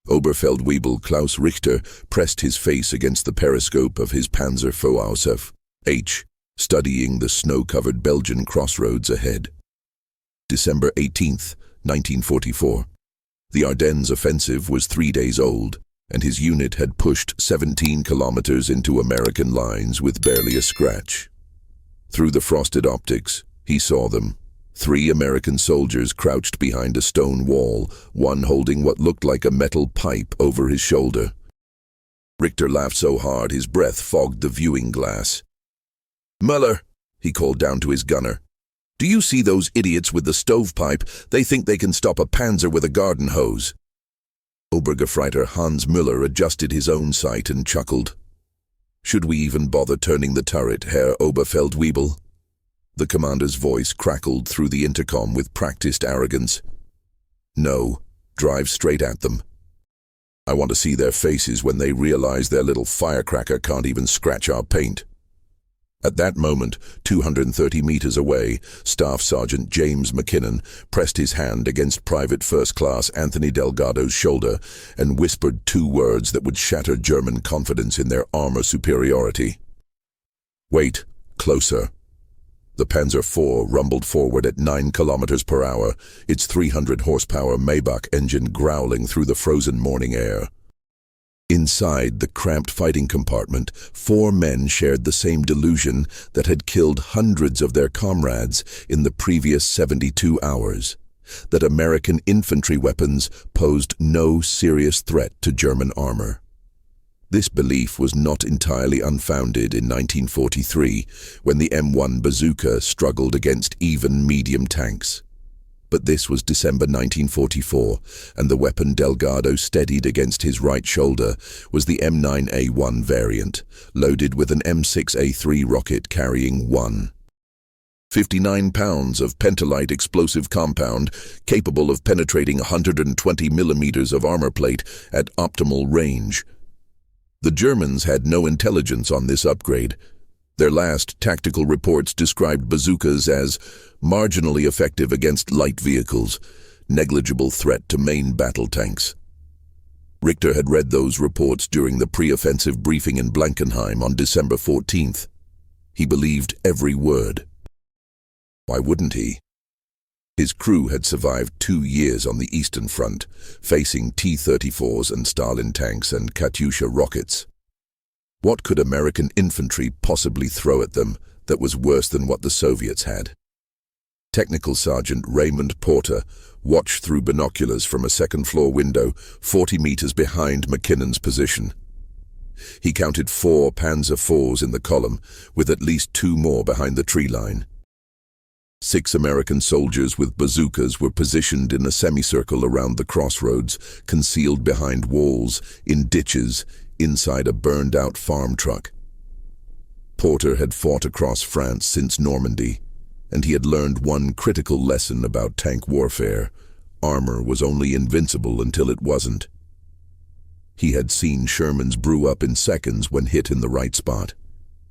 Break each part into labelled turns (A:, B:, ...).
A: Oberfeldwebel Klaus Richter pressed his face against the periscope of his Panzer IV H, studying the snow-covered Belgian crossroads ahead. December 18th, 1944. The Ardennes offensive was 3 days old, and his unit had pushed 17 kilometers into American lines with barely a scratch. Through the frosted optics, he saw them. 3 American soldiers crouched behind a stone wall, one holding what looked like a metal pipe over his shoulder. Richter laughed so hard his breath fogged the viewing glass. "Muller," he called down to his gunner. "Do you see those idiots with the stovepipe? They think they can stop a panzer with a garden hose." Obergefreiter Hans Müller adjusted his own sight and chuckled. "Should we even bother turning the turret, Herr Oberfeldwebel?" The commander's voice crackled through the intercom with practiced arrogance. "No, drive straight at them. I want to see their faces when they realize their little firecracker can't even scratch our paint." At that moment, 230 meters away, Staff Sergeant James McKinnon pressed his hand against Private First Class Anthony Delgado's shoulder and whispered 2 words that would shatter German confidence in their armor superiority. "Wait, closer." The Panzer IV rumbled forward at 9 kilometers per hour, its 300 horsepower Maybach engine growling through the frozen morning air. Inside the cramped fighting compartment, 4 men shared the same delusion that had killed hundreds of their comrades in the previous 72 hours, that American infantry weapons posed no serious threat to German armor. This belief was not entirely unfounded in 1943, when the M1 bazooka struggled against even medium tanks. But this was December 1944, and the weapon Delgado steadied against his right shoulder was the M9A1 variant, loaded with an M6A3 rocket carrying 59 pounds of pentalite explosive compound capable of penetrating 120 millimeters of armor plate at optimal range. The Germans had no intelligence on this upgrade. Their last tactical reports described bazookas as marginally effective against light vehicles, negligible threat to main battle tanks. Richter had read those reports during the pre-offensive briefing in Blankenheim on December 14th. He believed every word. Why wouldn't he? His crew had survived 2 years on the Eastern Front, facing T-34s and Stalin tanks and Katyusha rockets. What could American infantry possibly throw at them that was worse than what the Soviets had? Technical Sergeant Raymond Porter watched through binoculars from a second-floor window 40 meters behind McKinnon's position. He counted 4 Panzer IVs in the column, with at least 2 more behind the tree line. 6 American soldiers with bazookas were positioned in a semicircle around the crossroads, concealed behind walls, in ditches, inside a burned-out farm truck. Porter had fought across France since Normandy, and he had learned one critical lesson about tank warfare: armor was only invincible until it wasn't. He had seen Shermans brew up in seconds when hit in the right spot.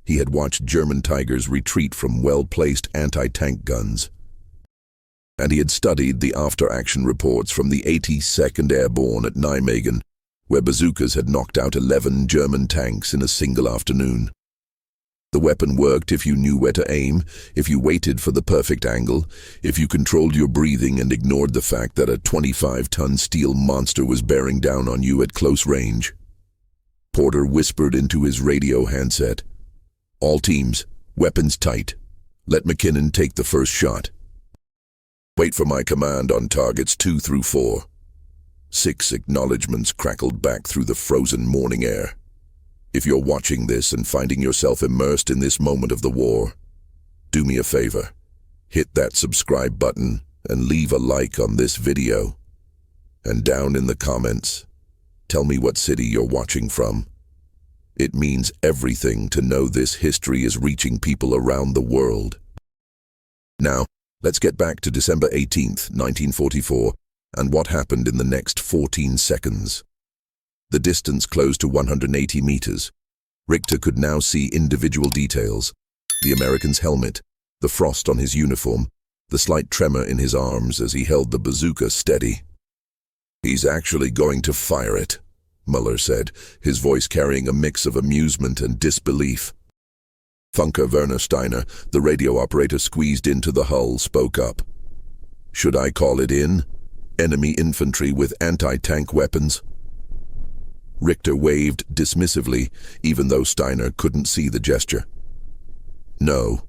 A: He had watched German Tigers retreat from well-placed anti-tank guns. And he had studied the after-action reports from the 82nd Airborne at Nijmegen, where bazookas had knocked out 11 German tanks in a single afternoon. The weapon worked if you knew where to aim, if you waited for the perfect angle, if you controlled your breathing and ignored the fact that a 25-ton steel monster was bearing down on you at close range. Porter whispered into his radio handset, "All teams, weapons tight. Let McKinnon take the first shot. Wait for my command on targets 2 through 4. 6 acknowledgements crackled back through the frozen morning air. If you're watching this and finding yourself immersed in this moment of the war, do me a favor. Hit that subscribe button and leave a like on this video. And down in the comments, tell me what city you're watching from. It means everything to know this history is reaching people around the world." Now, let's get back to December 18th, 1944, and what happened in the next 14 seconds. The distance closed to 180 meters. Richter could now see individual details: the American's helmet, the frost on his uniform, the slight tremor in his arms as he held the bazooka steady. He's actually going to fire it, Muller said, his voice carrying a mix of amusement and disbelief. Funker Werner Steiner, the radio operator squeezed into the hull, spoke up. Should I call it in? Enemy infantry with anti-tank weapons? Richter waved dismissively, even though Steiner couldn't see the gesture. No,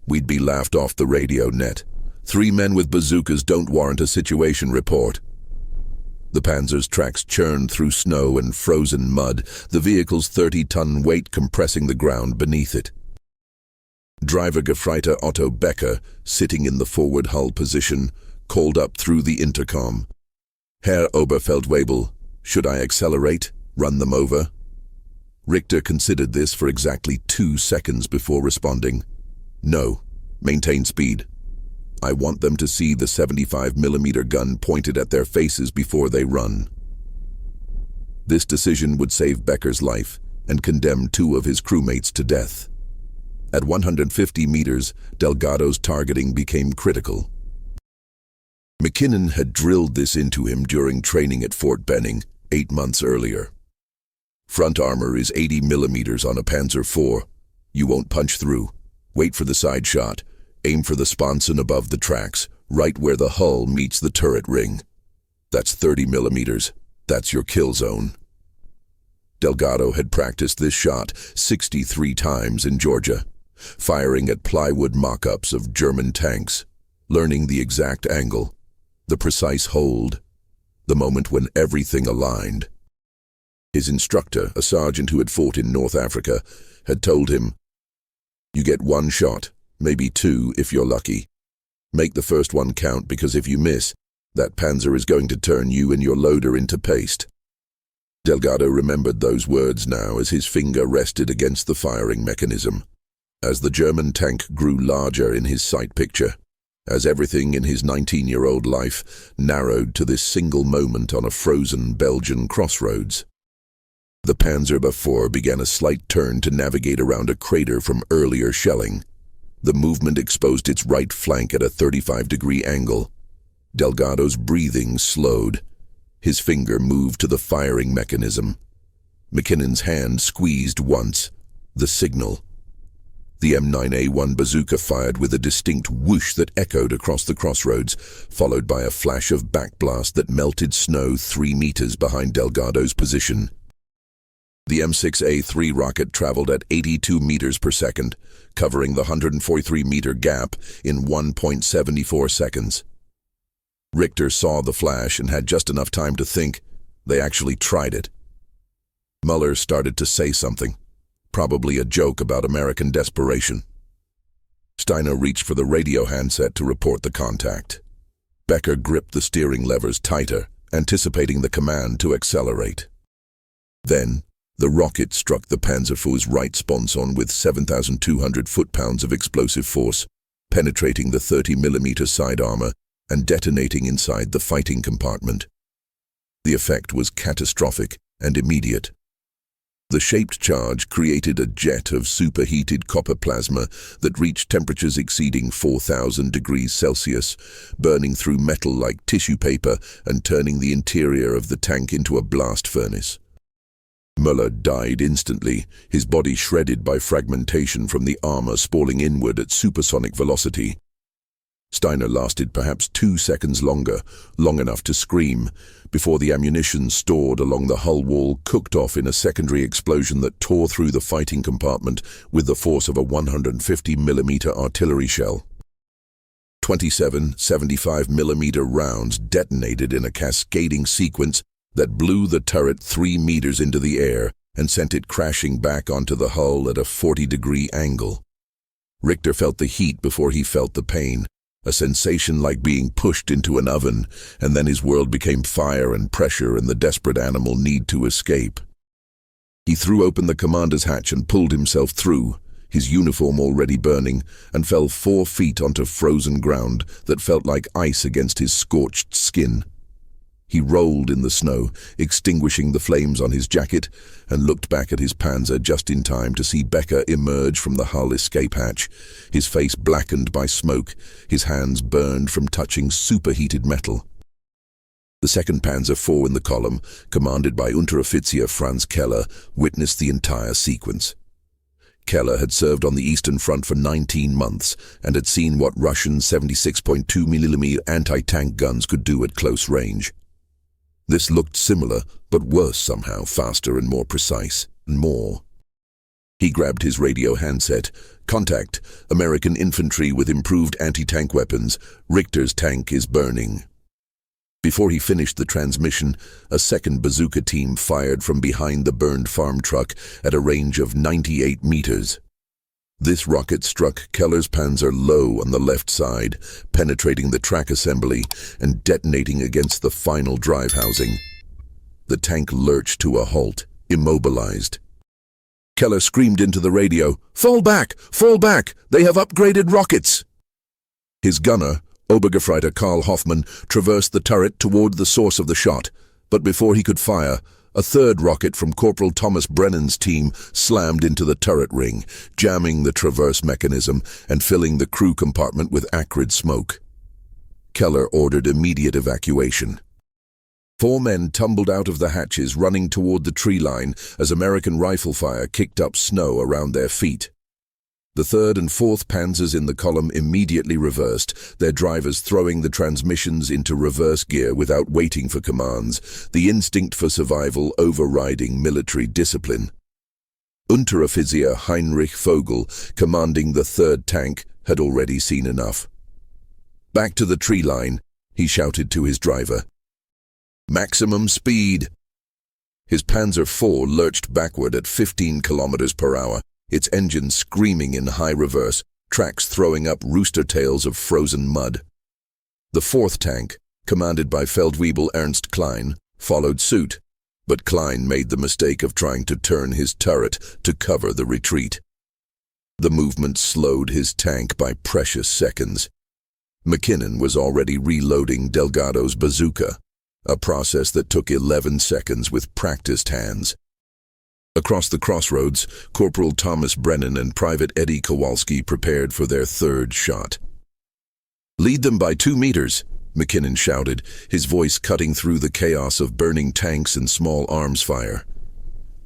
A: we'd be laughed off the radio net. 3 men with bazookas don't warrant a situation report. The Panzer's tracks churned through snow and frozen mud, the vehicle's 30-ton weight compressing the ground beneath it. Driver Gefreiter Otto Becker, sitting in the forward hull position, called up through the intercom. Herr Oberfeldwebel, should I accelerate, run them over? Richter considered this for exactly 2 seconds before responding. No, maintain speed. I want them to see the 75mm gun pointed at their faces before they run. This decision would save Becker's life and condemn 2 of his crewmates to death. At 150 meters, Delgado's targeting became critical. McKinnon had drilled this into him during training at Fort Benning 8 months earlier. Front armor is 80mm on a Panzer IV. You won't punch through. Wait for the side shot. Aim for the sponson above the tracks, right where the hull meets the turret ring. That's 30mm. That's your kill zone. Delgado had practiced this shot 63 times in Georgia, firing at plywood mock-ups of German tanks, learning the exact angle, the precise hold, the moment when everything aligned. His instructor, a sergeant who had fought in North Africa, had told him, "You get 1 shot, maybe 2 if you're lucky. Make the first one count, because if you miss, that Panzer is going to turn you and your loader into paste." Delgado remembered those words now as his finger rested against the firing mechanism. As the German tank grew larger in his sight picture, as everything in his 19-year-old life narrowed to this single moment on a frozen Belgian crossroads. The Panzer IV began a slight turn to navigate around a crater from earlier shelling. The movement exposed its right flank at a 35-degree angle. Delgado's breathing slowed. His finger moved to the firing mechanism. McKinnon's hand squeezed once. The signal. The M9A1 bazooka fired with a distinct whoosh that echoed across the crossroads, followed by a flash of backblast that melted snow 3 meters behind Delgado's position. The M6A3 rocket traveled at 82 meters per second, covering the 143-meter gap in 1.74 seconds. Richter saw the flash and had just enough time to think. They actually tried it. Muller started to say something, probably a joke about American desperation. Steiner reached for the radio handset to report the contact. Becker gripped the steering levers tighter, anticipating the command to accelerate. Then, the rocket struck the Panzer IV's right sponson with 7,200 foot-pounds of explosive force, penetrating the 30mm side armor and detonating inside the fighting compartment. The effect was catastrophic and immediate. The shaped charge created a jet of superheated copper plasma that reached temperatures exceeding 4,000 degrees Celsius, burning through metal like tissue paper and turning the interior of the tank into a blast furnace. Muller died instantly, his body shredded by fragmentation from the armor spalling inward at supersonic velocity. Steiner lasted perhaps 2 seconds longer, long enough to scream, before the ammunition stored along the hull wall cooked off in a secondary explosion that tore through the fighting compartment with the force of a 150mm artillery shell. 27 75mm rounds detonated in a cascading sequence that blew the turret 3 meters into the air and sent it crashing back onto the hull at a 40-degree angle. Richter felt the heat before he felt the pain, a sensation like being pushed into an oven, and then his world became fire and pressure and the desperate animal need to escape. He threw open the commander's hatch and pulled himself through, his uniform already burning, and fell 4 feet onto frozen ground that felt like ice against his scorched skin. He rolled in the snow, extinguishing the flames on his jacket, and looked back at his Panzer just in time to see Becker emerge from the hull escape hatch, his face blackened by smoke, his hands burned from touching superheated metal. The 2nd Panzer IV in the column, commanded by Unteroffizier Franz Keller, witnessed the entire sequence. Keller had served on the Eastern Front for 19 months and had seen what Russian 76.2mm anti-tank guns could do at close range. This looked similar, but worse somehow, faster and more precise, and more. He grabbed his radio handset. "Contact, American infantry with improved anti-tank weapons. Richter's tank is burning." Before he finished the transmission, a second bazooka team fired from behind the burned farm truck at a range of 98 meters. This rocket struck Keller's Panzer low on the left side, penetrating the track assembly and detonating against the final drive housing. The tank lurched to a halt, immobilized. Keller screamed into the radio, fall back! They have upgraded rockets!" His gunner, Obergefreiter Karl Hoffmann, traversed the turret toward the source of the shot, but before he could fire, a third rocket from Corporal Thomas Brennan's team slammed into the turret ring, jamming the traverse mechanism and filling the crew compartment with acrid smoke. Keller ordered immediate evacuation. 4 men tumbled out of the hatches, running toward the tree line as American rifle fire kicked up snow around their feet. The 3rd and 4th Panzers in the column immediately reversed, their drivers throwing the transmissions into reverse gear without waiting for commands, the instinct for survival overriding military discipline. Unteroffizier Heinrich Vogel, commanding the 3rd tank, had already seen enough. "Back to the tree line," he shouted to his driver. "Maximum speed." His Panzer IV lurched backward at 15 kilometers per hour. Its engine screaming in high reverse, tracks throwing up rooster tails of frozen mud. The 4th tank, commanded by Feldwebel Ernst Klein, followed suit, but Klein made the mistake of trying to turn his turret to cover the retreat. The movement slowed his tank by precious seconds. McKinnon was already reloading Delgado's bazooka, a process that took 11 seconds with practiced hands. Across the crossroads, Corporal Thomas Brennan and Private Eddie Kowalski prepared for their 3rd shot. "Lead them by 2 meters, McKinnon shouted, his voice cutting through the chaos of burning tanks and small arms fire.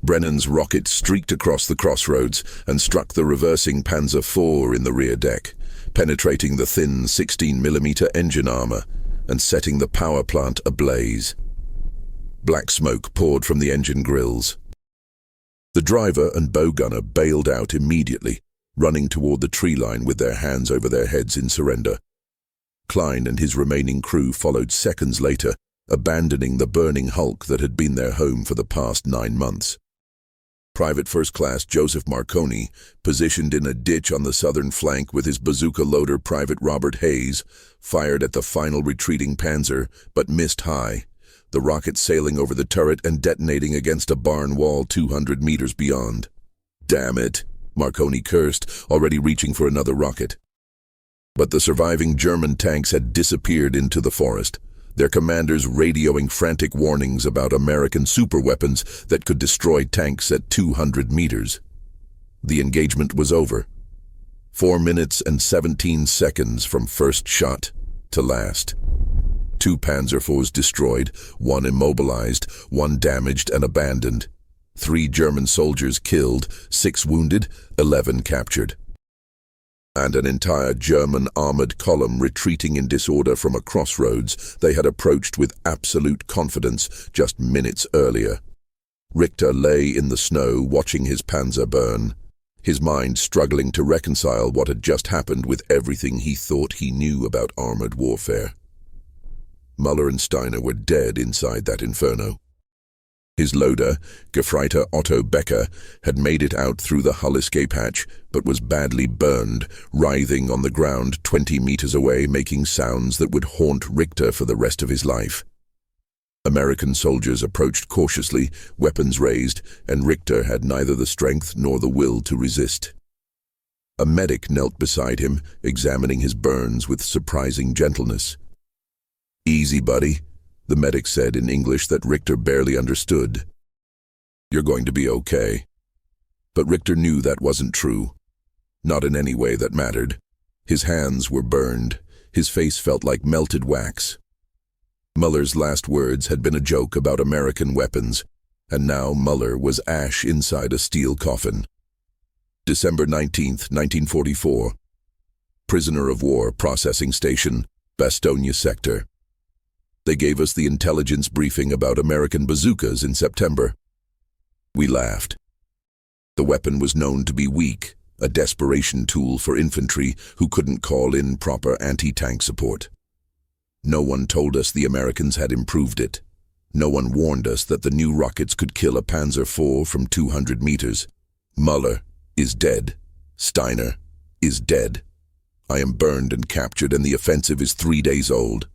A: Brennan's rocket streaked across the crossroads and struck the reversing Panzer IV in the rear deck, penetrating the thin 16mm engine armor and setting the power plant ablaze. Black smoke poured from the engine grills. The driver and bow gunner bailed out immediately, running toward the tree line with their hands over their heads in surrender. Klein and his remaining crew followed seconds later, abandoning the burning hulk that had been their home for the past 9 months. Private First Class Joseph Marconi, positioned in a ditch on the southern flank with his bazooka loader Private Robert Hayes, fired at the final retreating Panzer, but missed high, the rocket sailing over the turret and detonating against a barn wall 200 meters beyond. "Damn it," Marconi cursed, already reaching for another rocket. But the surviving German tanks had disappeared into the forest, their commanders radioing frantic warnings about American superweapons that could destroy tanks at 200 meters. The engagement was over. 4 minutes and 17 seconds from first shot to last. 2 Panzer IVs destroyed, 1 immobilized, 1 damaged and abandoned. 3 German soldiers killed, 6 wounded, 11 captured. And an entire German armored column retreating in disorder from a crossroads they had approached with absolute confidence just minutes earlier. Richter lay in the snow watching his Panzer burn, his mind struggling to reconcile what had just happened with everything he thought he knew about armored warfare. Muller and Steiner were dead inside that inferno. His loader, Gefreiter Otto Becker, had made it out through the hull escape hatch, but was badly burned, writhing on the ground 20 meters away, making sounds that would haunt Richter for the rest of his life. American soldiers approached cautiously, weapons raised, and Richter had neither the strength nor the will to resist. A medic knelt beside him, examining his burns with surprising gentleness. "Easy, buddy," the medic said in English that Richter barely understood. "You're going to be okay." But Richter knew that wasn't true. Not in any way that mattered. His hands were burned. His face felt like melted wax. Muller's last words had been a joke about American weapons, and now Muller was ash inside a steel coffin. December 19th, 1944. Prisoner of war processing station, Bastogne sector. They gave us the intelligence briefing about American bazookas in September. We laughed. The weapon was known to be weak, a desperation tool for infantry who couldn't call in proper anti-tank support. No one told us the Americans had improved it. No one warned us that the new rockets could kill a Panzer IV from 200 meters. Muller is dead. Steiner is dead. I am burned and captured, and the offensive is 3 days old.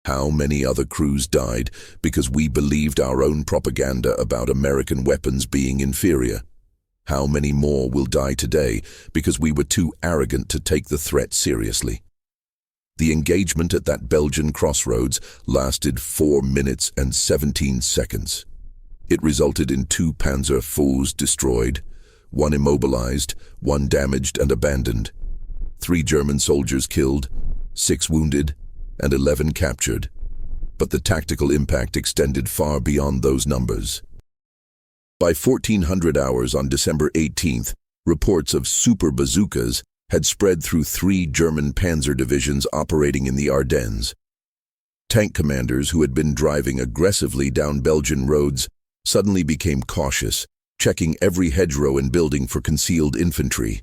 A: How many other crews died because we believed our own propaganda about American weapons being inferior? How many more will die today because we were too arrogant to take the threat seriously? The engagement at that Belgian crossroads lasted 4 minutes and 17 seconds. It resulted in 2 Panzer IVs destroyed, 1 immobilized, 1 damaged and abandoned, 3 German soldiers killed, 6 wounded, and 11 captured. But the tactical impact extended far beyond those numbers. By 1400 hours on December 18th, reports of super bazookas had spread through 3 German panzer divisions operating in the Ardennes. Tank commanders who had been driving aggressively down Belgian roads suddenly became cautious, checking every hedgerow and building for concealed infantry.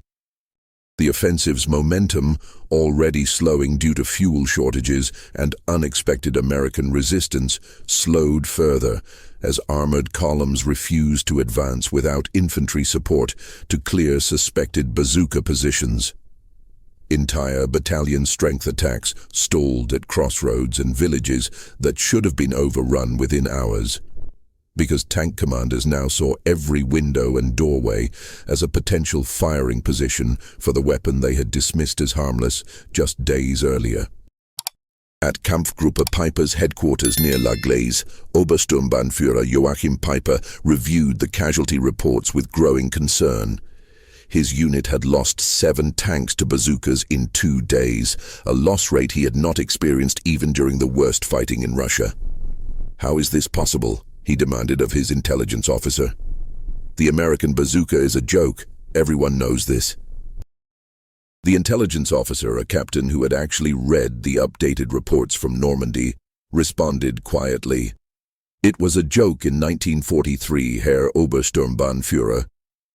A: The offensive's momentum, already slowing due to fuel shortages and unexpected American resistance, slowed further as armored columns refused to advance without infantry support to clear suspected bazooka positions. Entire battalion strength attacks stalled at crossroads and villages that should have been overrun within hours, because tank commanders now saw every window and doorway as a potential firing position for the weapon they had dismissed as harmless just days earlier. At Kampfgruppe Peiper's headquarters near La Glaise, Obersturmbannführer Joachim Peiper reviewed the casualty reports with growing concern. His unit had lost 7 tanks to bazookas in 2 days, a loss rate he had not experienced even during the worst fighting in Russia. "How is this possible?" he demanded of his intelligence officer. "The American bazooka is a joke. Everyone knows this." The intelligence officer, a captain who had actually read the updated reports from Normandy, responded quietly. "It was a joke in 1943, Herr Obersturmbannführer.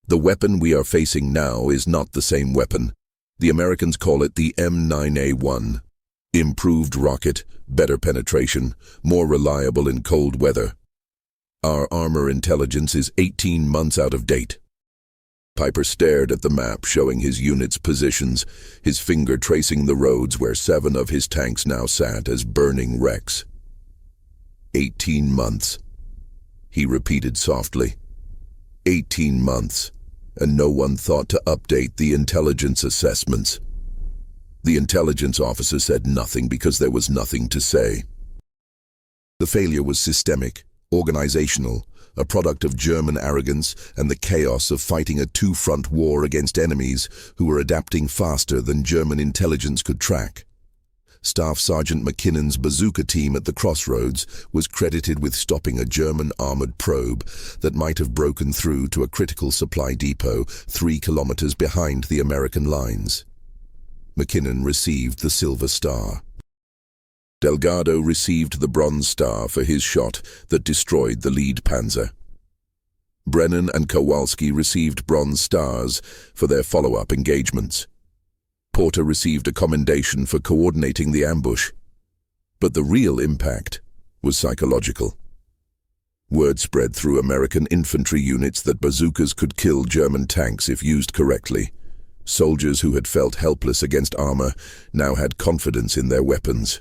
A: The weapon we are facing now is not the same weapon. The Americans call it the M9A1. Improved rocket, better penetration, more reliable in cold weather. Our armor intelligence is 18 months out of date." Peiper stared at the map showing his unit's positions, his finger tracing the roads where 7 of his tanks now sat as burning wrecks. 18 months, he repeated softly. 18 months, and no one thought to update the intelligence assessments. The intelligence officer said nothing because there was nothing to say. The failure was systemic, organizational, a product of German arrogance and the chaos of fighting a 2-front war against enemies who were adapting faster than German intelligence could track. Staff Sergeant McKinnon's bazooka team at the crossroads was credited with stopping a German armored probe that might have broken through to a critical supply depot 3 kilometers behind the American lines. McKinnon received the Silver Star. Delgado received the Bronze Star for his shot that destroyed the lead panzer. Brennan and Kowalski received Bronze Stars for their follow-up engagements. Porter received a commendation for coordinating the ambush. But the real impact was psychological. Word spread through American infantry units that bazookas could kill German tanks if used correctly. Soldiers who had felt helpless against armor now had confidence in their weapons.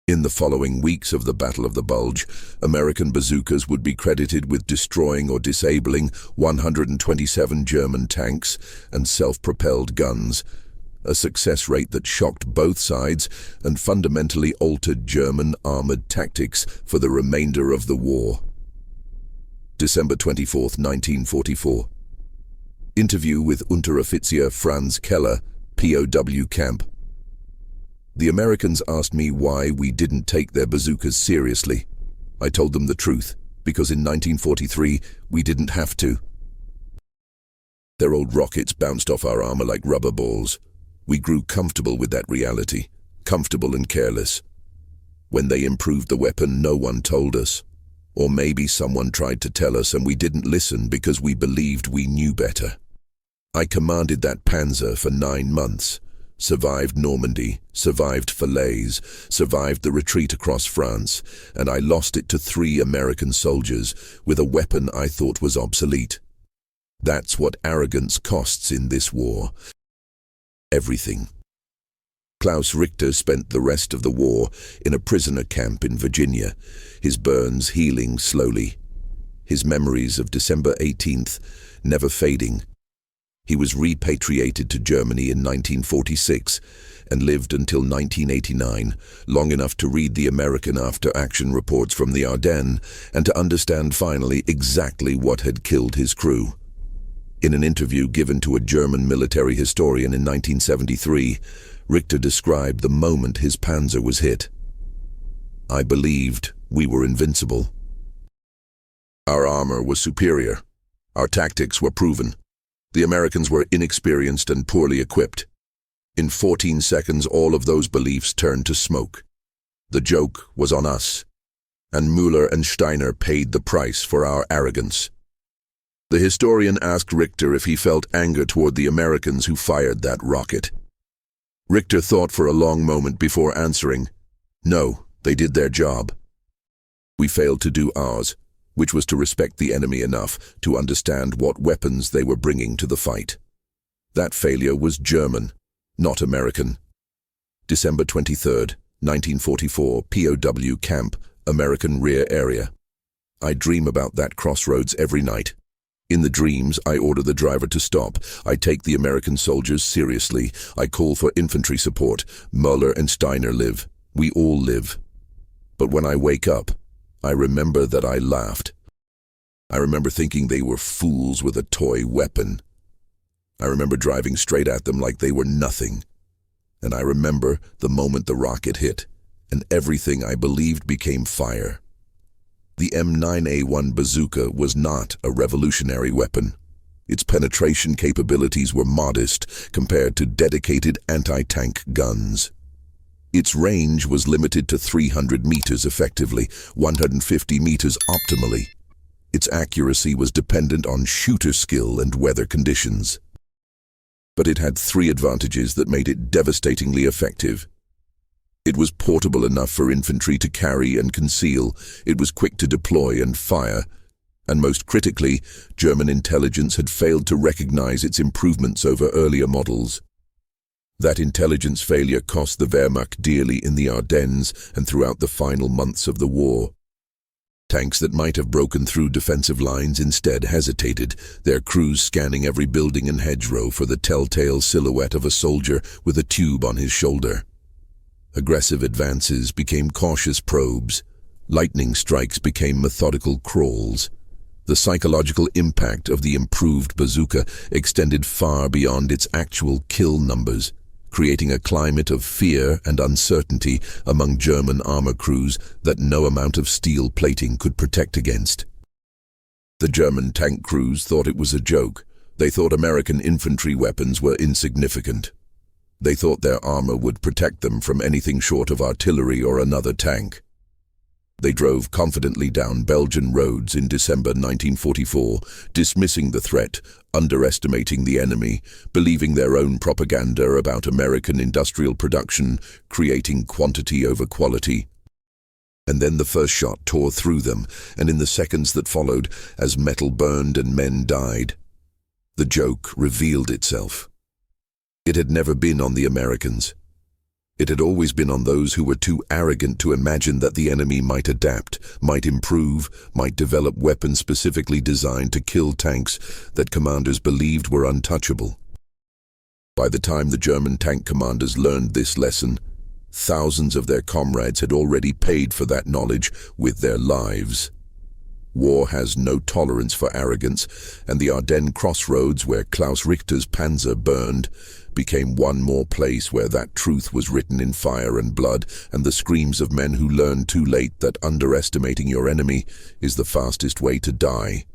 A: In the following weeks of the Battle of the Bulge, American bazookas would be credited with destroying or disabling 127 German tanks and self-propelled guns, a success rate that shocked both sides and fundamentally altered German armored tactics for the remainder of the war. December 24, 1944. Interview with Unteroffizier Franz Keller, POW camp. The Americans asked me why we didn't take their bazookas seriously. I told them the truth, because in 1943, we didn't have to. Their old rockets bounced off our armor like rubber balls. We grew comfortable with that reality, comfortable and careless. When they improved the weapon, no one told us. Or maybe someone tried to tell us and we didn't listen because we believed we knew better. I commanded that panzer for 9 months, survived Normandy, survived Falaise, survived the retreat across France, and I lost it to 3 American soldiers with a weapon I thought was obsolete. That's what arrogance costs in this war. Everything. Klaus Richter spent the rest of the war in a prisoner camp in Virginia, his burns healing slowly, his memories of December 18th never fading. He was repatriated to Germany in 1946 and lived until 1989, long enough to read the American after-action reports from the Ardennes and to understand finally exactly what had killed his crew. In an interview given to a German military historian in 1973, Richter described the moment his panzer was hit. "I believed we were invincible. Our armor was superior. Our tactics were proven. The Americans were inexperienced and poorly equipped. In 14 seconds, all of those beliefs turned to smoke. The joke was on us, and Müller and Steiner paid the price for our arrogance." The historian asked Richter if he felt anger toward the Americans who fired that rocket. Richter thought for a long moment before answering, "No, they did their job. We failed to do ours, which was to respect the enemy enough to understand what weapons they were bringing to the fight. That failure was German, not American." December 23rd, 1944, POW camp, American rear area. I dream about that crossroads every night. In the dreams, I order the driver to stop. I take the American soldiers seriously. I call for infantry support. Müller and Steiner live. We all live. But when I wake up, I remember that I laughed. I remember thinking they were fools with a toy weapon. I remember driving straight at them like they were nothing. And I remember the moment the rocket hit, and everything I believed became fire. The M9A1 bazooka was not a revolutionary weapon. Its penetration capabilities were modest compared to dedicated anti-tank guns. Its range was limited to 300 meters effectively, 150 meters optimally. Its accuracy was dependent on shooter skill and weather conditions. But it had 3 advantages that made it devastatingly effective. It was portable enough for infantry to carry and conceal, it was quick to deploy and fire, and most critically, German intelligence had failed to recognize its improvements over earlier models. That intelligence failure cost the Wehrmacht dearly in the Ardennes and throughout the final months of the war. Tanks that might have broken through defensive lines instead hesitated, their crews scanning every building and hedgerow for the telltale silhouette of a soldier with a tube on his shoulder. Aggressive advances became cautious probes. Lightning strikes became methodical crawls. The psychological impact of the improved bazooka extended far beyond its actual kill numbers, creating a climate of fear and uncertainty among German armor crews that no amount of steel plating could protect against. The German tank crews thought it was a joke. They thought American infantry weapons were insignificant. They thought their armor would protect them from anything short of artillery or another tank. They drove confidently down Belgian roads in December 1944, dismissing the threat, underestimating the enemy, believing their own propaganda about American industrial production, creating quantity over quality. And then the first shot tore through them, and in the seconds that followed, as metal burned and men died, the joke revealed itself. It had never been on the Americans. It had always been on those who were too arrogant to imagine that the enemy might adapt, might improve, might develop weapons specifically designed to kill tanks that commanders believed were untouchable. By the time the German tank commanders learned this lesson, thousands of their comrades had already paid for that knowledge with their lives. War has no tolerance for arrogance, and the Ardennes crossroads where Klaus Richter's panzer burned became one more place where that truth was written in fire and blood, and the screams of men who learned too late that underestimating your enemy is the fastest way to die.